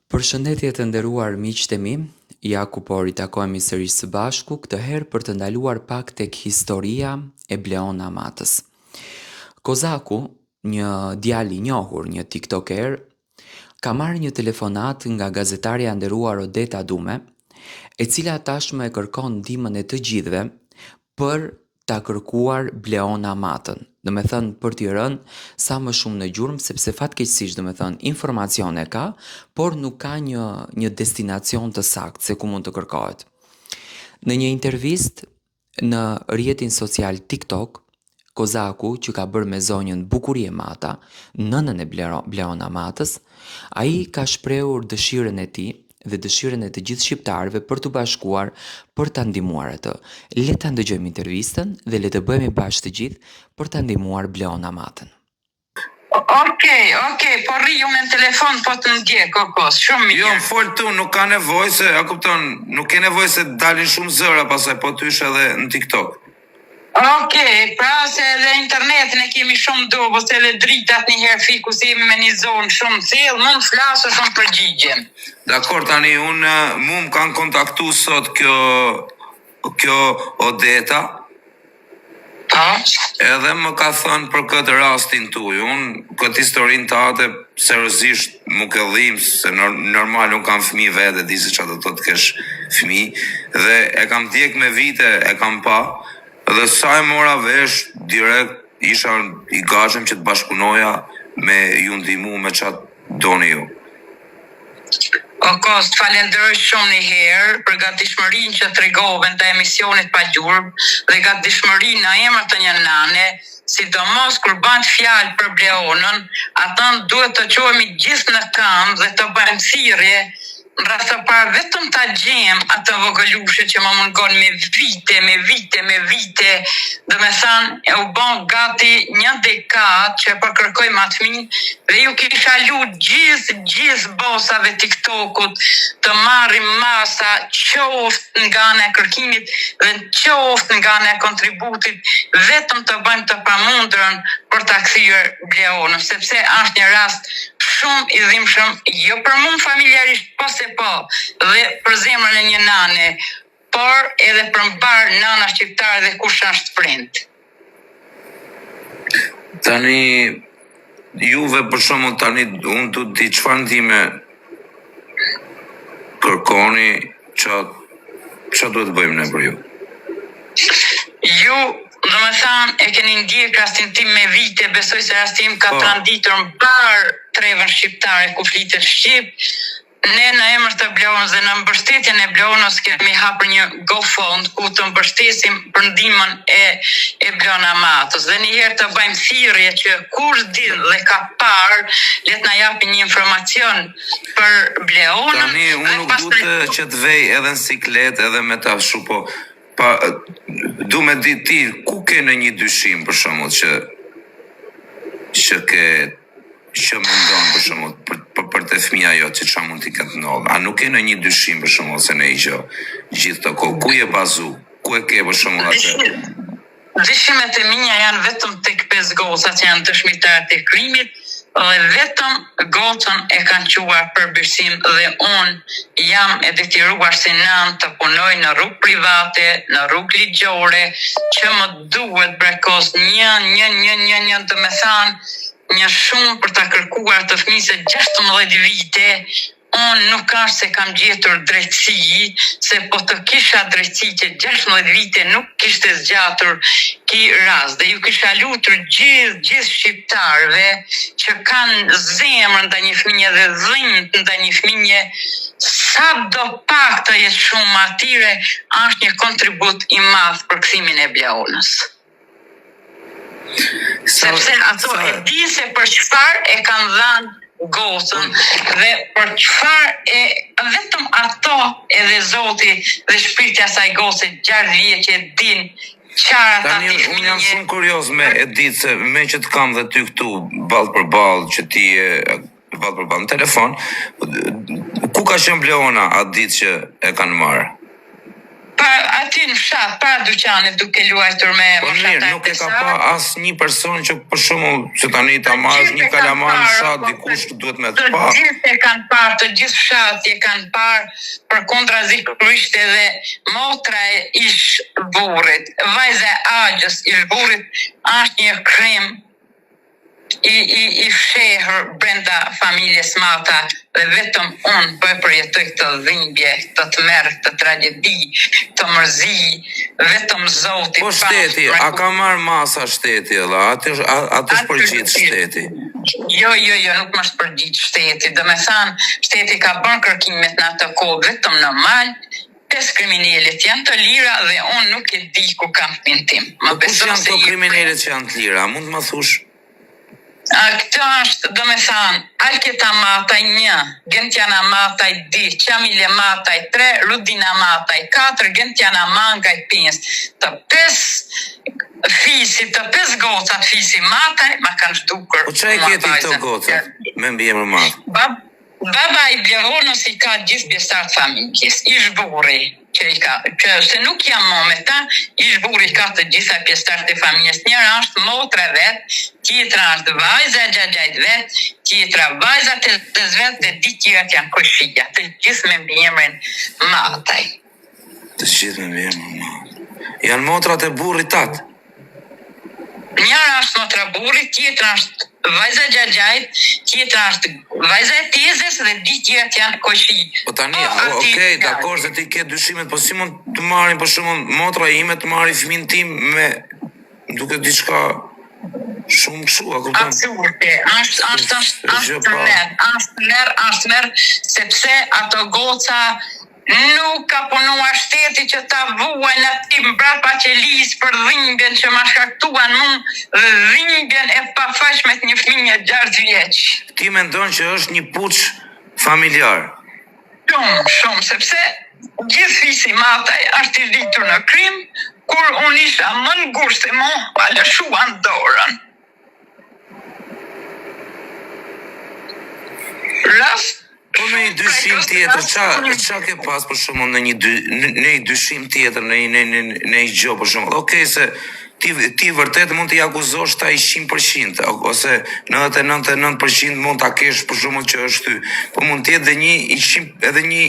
Përshëndetje të nderuar miqtë e mi, ja ku po ritakohemi sërish së bashku, këtë herë për të ndaluar pak tek historia e Bleon Amatës. Kozaku, një djalë i njohur, një tiktoker, ka marrë një telefonat nga gazetarja e nderuar Odeta Dume, e cila tashmë e kërkon ndihmën e të gjithëve për ta kërkuar Bleon Amatën. Do me thënë për t'i rënë sa më shumë në gjurmë, sepse fatkeqësisht do me thënë informacione ka, por nuk ka një destinacion të saktë se ku mund të kërkohet. Në një intervistë në rrjetin social TikTok, Kozaku, që ka bërë me zonjën Bukurie Mata, nënën e Bleon Amatës, ai ka shprehur dëshirën e tij dhe dëshirën e të gjithë shqiptarëve për të bashkuar për ta ndihmuar atë. Le ta ndëgjojmë intervistën dhe le të bëhemi bashkë të gjithë për ta ndihmuar Bleon Amatën. Okej, po rri unë në telefon, po të ndjek, kokos, shumë mirë. Jo, fol tu, nuk ka nevojë se, a kupton, nuk ke nevojë se dalin shumë zëra pasaj, po ty ish edhe në TikTok. Okej, pra se edhe internetin e kemi shumë dobo, se edhe dritat një herë fiku si jemi me një zonë shumë thellë, mund flasë shumë përgjigjem. Dakor, tani unë mu më kanë kontaktu sot kjo Odeta, edhe më ka thënë për këtë rastin tuaj. Unë këtë historinë të atë seriozisht më këllim, se normal unë kam fëmijë vetë, di se çfarë do të kesh fëmijë, dhe e kam djeg me vite, e kam pa, dhe sa e mora vesh, direkt isha i gatshëm që të bashkëpunoja me ju ndihmu me çfarë doni ju. Kokos, të falenderoj shumë një herë për gatishmërinë që tregove në emisionit pa gjurmë dhe gatishmërinë në emër të një nane, sidomos kur bën fjalë për Bleonën, atën duhet të qohemi gjithë në këmbë dhe të bëjmë thirrje në rast të parë vetëm ta gjem atë vogëlushe që më mungon me vite, do me thënë e u bon gati një dekadë që përkërkoj ma të fëmijë dhe ju kisha lutë gjithë bosave TikTokut të marrim masa qoftë nga ana e kërkimit dhe qoftë nga ana e kontributit, vetëm të bëjmë të pamundurën për ta kthyer Bleonën, sepse është një rast shumë i dhimbshëm, jo për mua familjarisht, po se po, dhe për zemrën e një nane, por edhe për mbar nana shqiptare dhe kush është prind. Tani, juve për shembull tani, unë du të di çfarë ndihme kërkoni, çfarë duhet të bëjmë ne për ju? Ju, do me thanë, e keni ndjek rastin tim me vite, besoj se rastin ka tranditur mbar trevën shqiptare ku flitet shqip. Ne në emër të Bleonës dhe në mbështetjen e Bleonës kemi hapur një GoFund ku të mbështesim për ndihmën e Bleon Amatës. Dhe një herë të bëjmë thirrje që kush din dhe ka parë, le të na japi një informacion për Bleonën. Tani unë nuk du që të vej edhe në siklet edhe me ta shupo. Du me di ti, ku ke në një dyshim për shembull që mendon për shembull për të fëmia jote që çfarë mund t'i ketë ndodhur. A nuk ke në një dyshim për shembull se ne gjithë të kohë ku je bazu? Ku e ke për shembull atë? Dyshimet e mia janë vetëm tek 5 gocat që janë dëshmitar të krimit, dhe vetëm gocën e kanë quar për bërësim dhe unë jam e detyruar si nën të punoj në rrugë private, në rrugë ligjore, që më duhet brekos një të me thanë, një shumë për ta kërkuar të fëmijëse 16 vite, unë nuk është se kam gjetur drejtësi, se po të kisha drejtësi që 16 vite nuk kishte zgjatur ki rast. Dhe ju kisha lutur gjithë shqiptarëve që kanë zemrën ndaj një fëmije dhe dhimbje ndaj një fëmije, sa do pak të jetë shumë atyre, është një kontribut i madh për kthimin e Bleonës. Sepse ato e di se për çfarë e kanë dhënë gocën dhe për çfarë vetëm ato edhe Zoti dhe shpirti i asaj goce 6 vjeç që din çfarë ata tani unë jam shumë kurioz me e ditë se me që të kam dhe ty këtu ballë për ballë që ti ballë për ballë në telefon, ku ka qenë Bleona atë ditë që e kanë marrë? Aty në fshat, para dyqanit duke luajtur me Po mirë, nuk e ka pa asë një person që për shembull që tani ta marrësh një kalamar në fshat, dikush duhet me të pa. Të gjithë e kanë parë, të gjithë fshati e kanë parë, përkundrazi ishte edhe motra e ish burrit, vajza e agjës ish burrit është një krim i fshehur brenda familjes Mata dhe vetëm unë po e përjetoj këtë dhimbje, këtë tmerr, këtë tragjedi, këtë mërzi, vetëm Zoti. Po shteti, a ka marrë masa shteti edhe? Atë është përgjith shteti. Jo, nuk më është përgjith shteti. Do me thanë, shteti ka bërë kërkimet në atë kohë vetëm normal, 5 kriminalet janë të lira dhe unë nuk e di ku kam fëmin tim. Po kush janë këto kriminalet që janë të lira? Mund të më thush? Këtë është, do me thanë, Alketa Mataj 1, Gentiana Mataj 2, Qamile Mataj 3, Rudina Mataj 4, Gentiana Mangaj 5. Të 5 fisi, të 5 gocat fisi Mataj, ma kanë shdukur. Po që e kjeti këto gocat? Me mbjemër Mataj. Baba i Bleonës i ka gjithë bjestartë familjes, ish burri që i ka, që se nuk jam mo me ta, ish burri ka të gjitha bjestartë e familjes. Njëra është motra vetë, tjetra është vajza e xhaxhait vetë, tjetra vajza të vetë dhe di tjerat janë koshia, të gjithë me mbjemrin Mataj. Të gjithë me mbjemrin Mataj. Janë motrat e burrit tatë? Njëra është motra burrit, tjetra është vajza e xhaxhait, tjetra është vajza e tezës dhe di tjerat janë koshi. Po tani, okej, dakor se ti ke dyshimet, po si mund të marrin për shembull motra ime të marrë fëmin tim me duke diçka shumë kështu, a kupton? Absurde, është merr, sepse ato goca nuk ka punuar shteti që ta vuajnë aty mbrapa qelis për dhimbjen që ma shkaktuan mua dhe dhimbjen e pafaqshme të një fëmije 6 vjeç. Ti mendon që është një puç familjar? Shumë, sepse gjithë fisi Mataj është i rritur në krim, kur unë isha më në gusht e mo, pa lëshuan dorën. Rast Po në një dyshim tjetër, qa ke pas për shumë në një dyshim tjetër, në një gjë për shumë? Okej, se ti vërtet mund të akuzosh ta i 100%, ose 99% mund ta kesh për shumë që është ty, po mund tjetë edhe një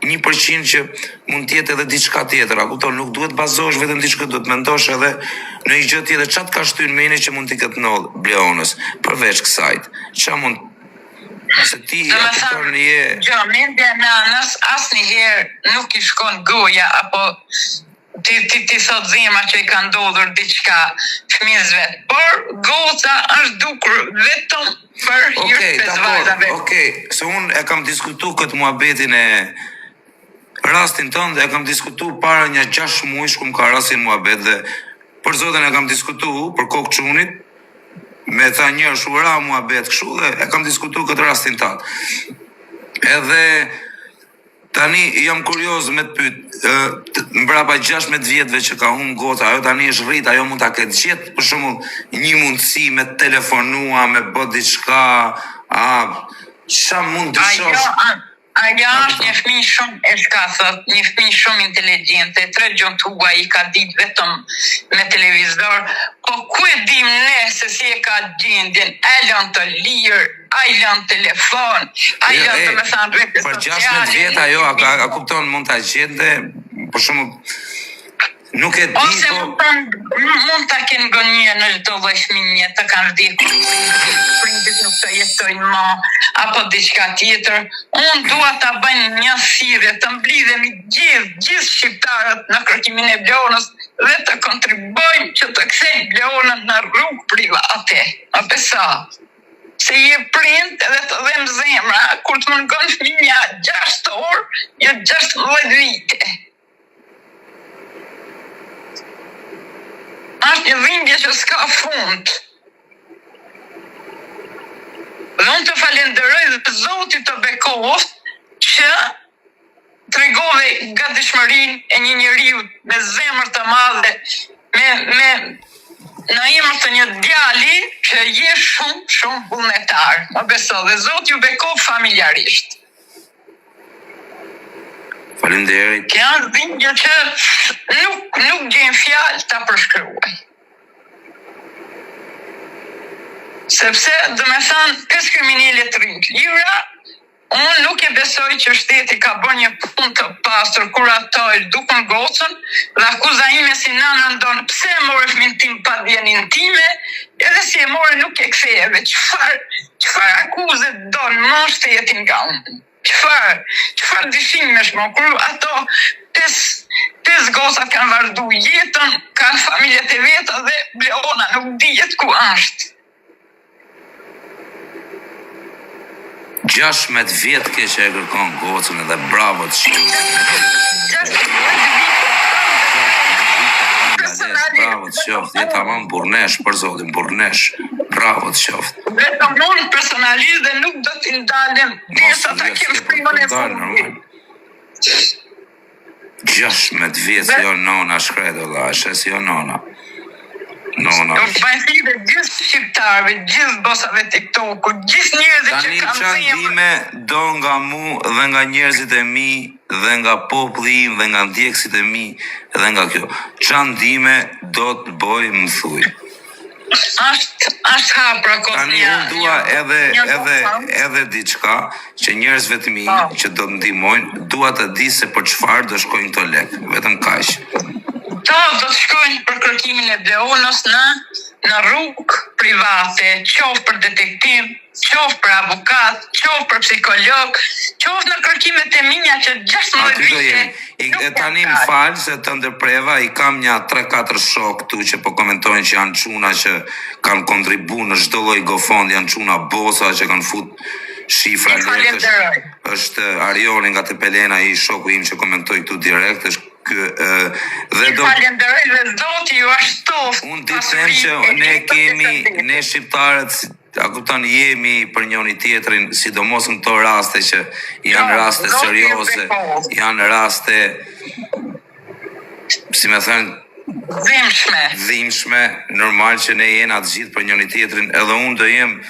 1% që mund tjetë edhe diçka tjetër, a kupton, nuk duhet bazosh vetëm diçka, duhet mendosh edhe në një gjë tjetër, qa të ka shtyr mene që mund t'i këtë nodhë Bleonës, përveç kësajt, qa mund se ti akutor një je... Jo, mendja nanës asnjëherë nuk i shkon goja, apo ti thot zemra që i ka ndodhur diçka fëmijës vet, por goca është dukur vetëm për hir të vajzave. Okej, se unë e kam diskutu këtë muhabetin e rastin tënë dhe e kam diskutu para një 6 muaj kum ka rastin muhabet dhe për zotin e kam diskutu për kokë çunit me tha një shura muhabet kështu dhe e kam diskutu këtë rastin tatë. Edhe tani jam kurioz me të pyet, mbrapa 16 vjetëve që ka humbur gota, ajo tani është rrit, ajo mund ta ketë gjetë për shembull një mundësi me telefonua, me bë diçka, ç'a mund të shoh? Ajo është një fëmijë shumë e shkathët, një fëmijë shumë inteligjente, 3 gjuhë huaj i ka ditë vetëm me televizor, po ku e dim ne se si e ka gjendjen, a lën të lirë, a i lën telefon, a i lën të me thanë rrëtë sociale. Për 16 vjetë ajo, a kupton mund të gjende, për shumë, nuk e di, ose mund të kenë ngonjë në çdo lloj fëmije të kanë vdekur, prindit nuk të jetojnë më, apo diçka tjetër. Unë dua ta bëj një thirrje të mblidhemi gjithë shqiptarët në kërkimin e Bleonës dhe të kontribuojmë që të kthejmë Bleonën në rrugë private. A besa? Se je prind edhe të dhem zemra, kur të mungon fëmija 6 orë, jo 16 vite. Është një dhimbje që s'ka fund. Dhe unë të falenderoj dhe Zotit të bekoft që tregove gatishmërinë e një njeriu me zemër të madhe, me në emër të një djali që je shumë vullnetar. Më beso dhe Zoti ju bekoft familjarisht. Faleminderit. Kjo janë dhimbje që nuk gjen fjalë ta përshkruaj. Sepse, do me thënë, pes kriminele të rinjra, unë nuk e besoj që shteti ka bërë një punë të pastër kur ato e dukën gocën dhe akuza ime si nënën ndonë pse e morë fëmin tim pa djenin time, edhe si e morë nuk e ktheve. Çfarë akuze donë më shtetin nga unë? Çfarë dyshimesh më kur ato pes gocat kanë vazhdu jetën, kanë familjet e veta dhe Bleona nuk dihet ku është. 16 vjetë ke që e kërkon gocën edhe bravo të shqipë. Bravo të qoftë, jetë amon burnesh, për zotin, burnesh. Bravo të qoftë. Vetëm unë personalisht dhe nuk do t'i ndalem derisa ta kem shkrimën e fundit. 16 vjetë, jo nona shkredo, la, shes jo nona. Nona. Do të bëjnë thirrje gjithë shqiptarëve, gjithë bosave TikTok-ut, gjithë njerëzit që Tani kanë çan dime do nga mu dhe nga njerëzit e mi dhe nga populli im dhe nga ndjekësit e mi dhe nga kjo. Çan dime do të bëj më thuj. Është hapra kot. Tani unë dua edhe diçka që njerëzve të mi që do të ndihmojnë, dua të di se për çfarë do shkojnë këto lekë, vetëm kaq. Do të shkojnë për kërkimin e Bleonës në rrugë private, qoftë për detektiv, qoftë për avokat, qoftë për psikolog, qoftë në kërkimet e minja që 16 vite. Tani më falë se të ndërpreva, i kam një 3-4 shok tu që po komentojnë që janë çuna që kanë kontribu në çdo lloj GoFund, janë çuna bosa që kanë fut shifra letësh. Është Arioni nga Tepelena, i shoku im që komentoi këtu direkt, është dhe do falenderoj dhe zoti ju ashtoft. Unë di them që ne shqiptarët, a kupton, jemi për njëri tjetrin, sidomos në këto raste që janë raste serioze, janë raste, si me thënë, dhimbshme, normal që ne jena të gjithë për njëri tjetrin, edhe unë do jem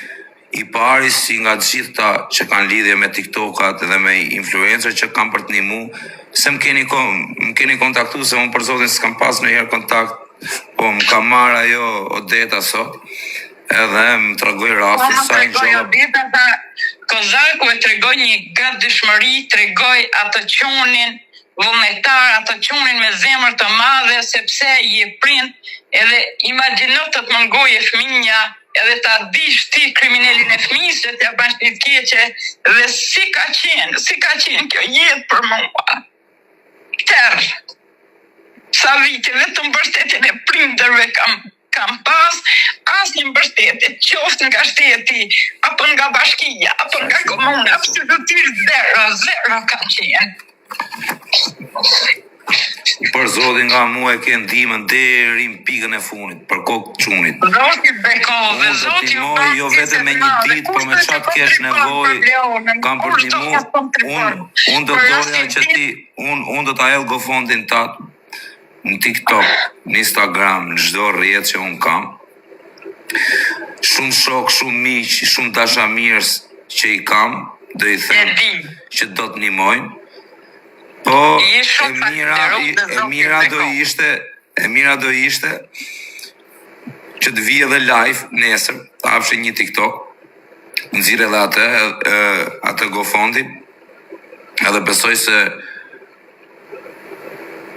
i pari si nga të gjitha që kanë lidhje me TikTokat dhe me influencer që kanë për të ndihmu, se më keni kontaktu, se unë për zotin s'kam pas në herë kontakt, po më ka marrë ajo Odeta sot, edhe më tregoj rastin sa i gjalla. Odeta Kozaku e tregoj një gatishmëri, tregoj atë qonin vullnetar, atë qonin me zemër të madhe, sepse je prind, edhe imagjino të mungoje fëmijëja, edhe ta dish ti kriminalin e fëmijës që t'ja bash një keqe, dhe si ka qenë kjo jetë për mua. Terë. Sa vite, vetëm mbështetjen e prindërve kam pas, asnjë mbështetje, qoftë nga shteti, apo nga bashkia, apo nga komuna, absolutisht zero kanë qenë. Për zotin nga mua e ke ndihmën deri në pikën e fundit, për kokë të çunit. Zoti bekove, Unë do t'ndihmoj jo vetëm me një ditë, por me çfarë kesh nevojë, kam për t'ndihmu. Unë do doja që ti, unë do ta hedh GoFundin tat në TikTok, në Instagram, në çdo rrjet që unë kam. Shumë shok, shumë miq, shumë dashamirës që i kam, do i them që do të ndihmojnë. Po, e mira do ishte që të vijë edhe live nesër, të hapshe një TikTok, nxirr edhe atë GoFundin, edhe besoj se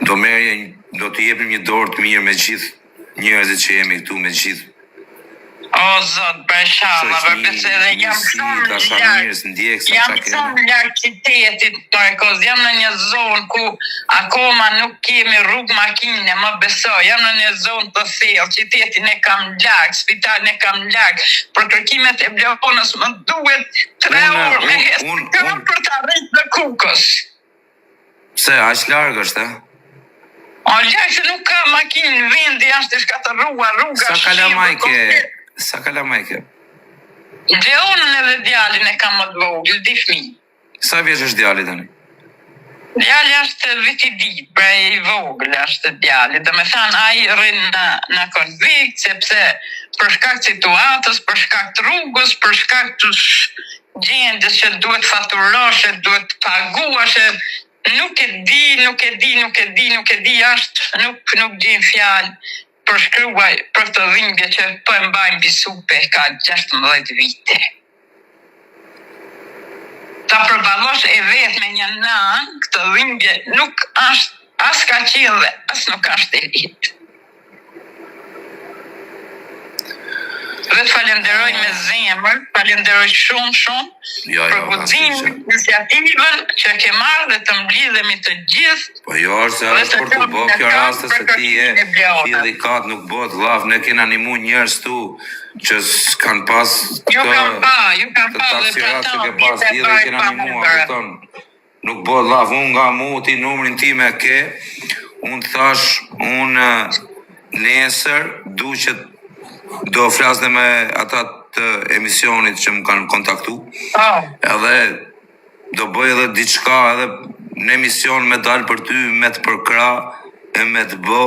do të jepim një dorë të mirë me gjithë njerëzit që jemi këtu, me gjithë. O zot, bashkëma, përse edhe jam shumë larg qytetit, jam në një zonë ku akoma nuk kemi rrugë makine, më besoj, jam në një zonë të thellë, qytetin e kam larg, spitalin e kam larg, për kërkimet e Bleonës më duhet 3 orë me hesë për të arritur në Kukës. Pse, aq larg është, O larg që nuk ka makinë në vendi, është të shkatërruar rruga. Sa kalamaj ke? Bleonën edhe djalin e kam më të vogël, di fëmijë. Sa vjeç është djali tani? Djali është viti ditë, pra i vogël është djali. Do me thënë, ai rrin në konvikt, sepse për shkak të situatës, për shkak të rrugës, për shkak të gjendjes që duhet faturosh, duhet paguash, Nuk e di, nuk gjejm fjalë për shkruaj për këtë dhimbje që po e mbajmë mbi supe ka 16 vite. Ta përballosh e vetë me një nan, këtë dhimbje nuk është as ka qenë dhe as nuk është e litë. Dhe të falenderoj me zemër, falenderoj shumë për guximin, iniciativën që ke marrë dhe të mblidhemi të gjithë. Po jo, është për të bë kjo raste se ti je fillikat, nuk bëhet llav, ne kena animu njerëz tu që s'kan pas Ju kam pa taksirat që ke pas ti dhe kena animu, kupton. Nuk bëhet llav, unë nga mu ti numrin tim e ke, unë thash, unë nesër du që do flas dhe me ata të emisionit që më kanë kontaktu. Edhe do bëj edhe diçka edhe në emision me dalë për ty, me të përkra e me të bë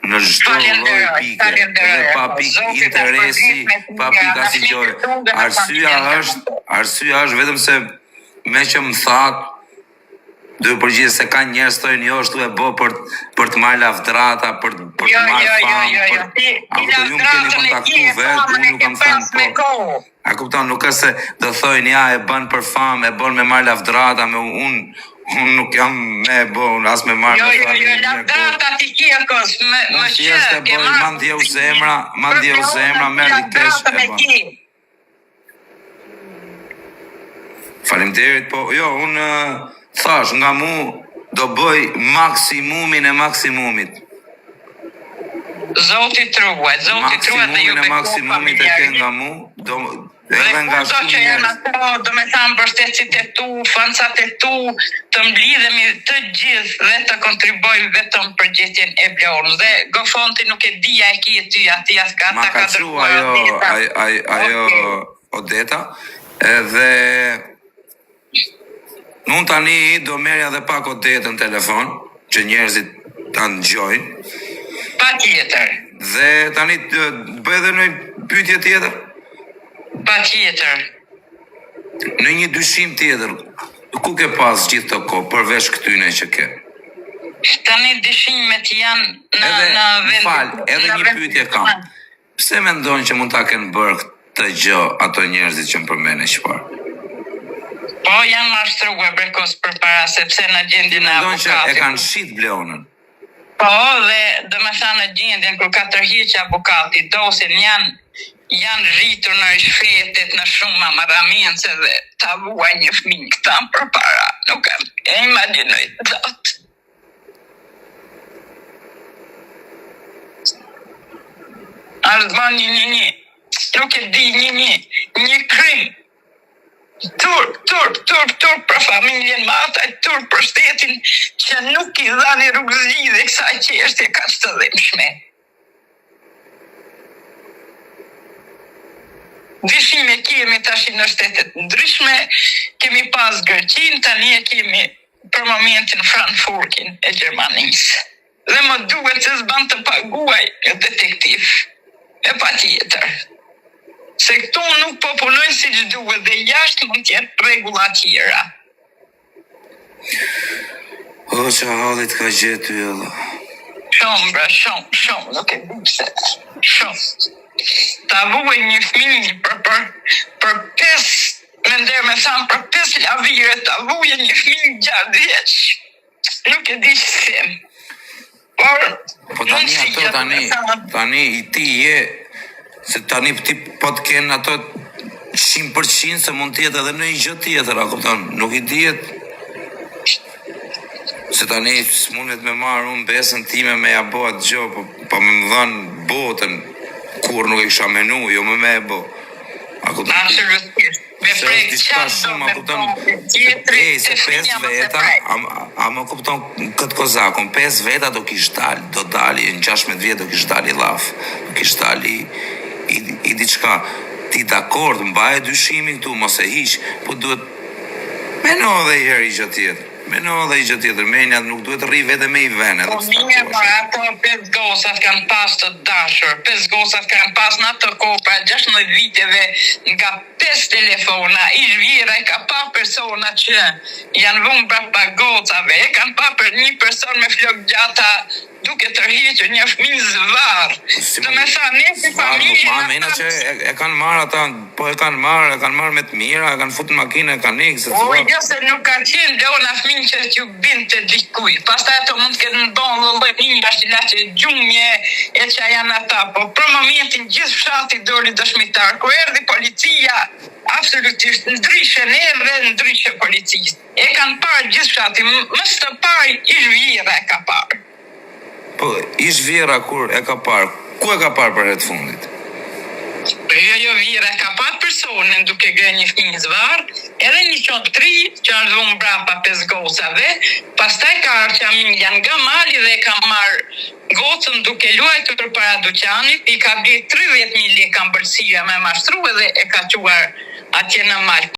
në çdo lloj pike. Edhe pa pikë interesi, pa pikë asnjë gjë. Arsyeja është vetëm se me që më thatë do përgjigj se ka njerëz thonë jo ashtu e bë për të marrë lavdrata, për të marrë famë. Apo ju më keni kontaktuar vetë, unë nuk kam thënë po. A kupton, nuk është se do thojnë ja e bën për famë, e bën me marrë lavdrata, me unë nuk jam me bën as me marrë. Jo, lavdrata ti kirkos, më që mandje u zemra, merr kesh e bën. Faleminderit, po jo, unë thash, nga mu do bëj maksimumin e maksimumit. Zoti truaj dhe ju bekoj maksimumit e ke nga mu, edhe nga shumë që janë ato, do me thamë bështetësit e tu, fancat e tu, të mblidhemi të gjithë dhe të kontribojmë vetëm për gjetjen e Bleonës. Dhe Gofonti nuk e dija e ki e ty ati aska ta ka dërguar ajo Odeta, edhe unë tani do merja dhe pak Odetën telefon, që njerëzit ta ndgjojnë. Pa tjetër. Dhe tani bëj edhe në pyetje tjetër? Pa tjetër. Në një dyshim tjetër, ku ke pas gjithë të kohë, përveç këtyne që ke? Tani dyshimet janë në vend. Edhe një pyetje kam. Pse mendon që mund ta kenë bërë këtë gjë ato njerëzit që më përmene çfarë? Po, janë mashtruar brekos për para, sepse në gjendjen e avokatit. Që e kanë shit Bleonën. Po, dhe dhe me tha në gjendjen kër ka tërhiqë avokatit, dosin janë rritur në shfetet në shumë amaramence dhe ta vuaj një fëmijë këta për para. Nuk e imaginoj dot. Ardhman një, nuk e di një krim. Turp për familjen mataj, turp për shtetin që nuk i dhani rrugëzi dhe kësaj çështje ka të dhimbshme. Dyshime kemi tash në shtetet ndryshme, kemi pas Greqin, tani e kemi për momentin Frankfurtin e Gjermanisë. Dhe më duhet se s'ban të paguaj detektiv, e pa tjetër. Se këtu nuk po punojnë si që duhet dhe jashtë mund tjetë regula tjera. O, që hallit ka gjetu e dhe. Shumë, nuk e bukse. Shumë. Ta vuaj një fëmijë për 5, me ndërë me thamë për 5 lavire, ta vuaj një fëmijë 6 vjeç. Nuk e di që them. Po tani i ti je, se tani ti po të kenë ato 100% se mund tjetë edhe në i gjë tjetër, a kupton, nuk i dihet. Se tani s'mundet me marrë unë besën time me ja bo atë gjë, po me më dhanë botën, kur nuk e kisha menu, jo me bo. A kupton? Absolutisht. Se është diçka shumë, a kupton, se 5 veta, a më kupton këtë kozakon, 5 veta do kish dalë, do dali, në 16 vjetë do kish dali laf, do kish dali i diçka. Ti dakord, mbaje dyshimin këtu, mos e hiq, po duhet meno dhe i herë i gjë tjetër. Me no dhe i gjë tjetër, menja nuk duhet të rri vete me i vene. Po mirë, po ato 5 gosat kanë pas të dashur, 5 gosat kanë pas në atë kohë pra 16 viteve nga 5 telefona, i zhvira e ka pa persona që janë vënë brapa gocave, e kanë pa për një person me flok gjata duke tërhiqur një fëmijë zvarr. Do me thënë, ne si familje Ma mena që e kanë marrë ata, po e kanë marrë me të mira, e kanë futur në makinë, e kanë ikë, se O, jo se nuk ka qenë Leona fëmijë që t'ju binte dikuj. Pastaj ato mund të kenë bënë lloj një gjumje e që janë ata, po për momentin gjithë fshati doli dëshmitar. Kur erdhi policia, absolutisht ndryshe ne dhe ndryshe policisë. E kanë parë gjithë fshati, mës të parë i zhvira e ka parë. Po, ish Vjera kur e ka parë, ku e ka parë për herë të fundit? Jo, Vjera ka parë personin duke grënë një fëmijë zvarr, edhe një qotri që është vënë brapa 5 gocave, pastaj ka ardhur familja nga mali dhe ka marrë gocën duke luajtur para dyqanit, i ka bërë 30.000 lekë ambëlsia me mashtru edhe e ka quar atje në mal.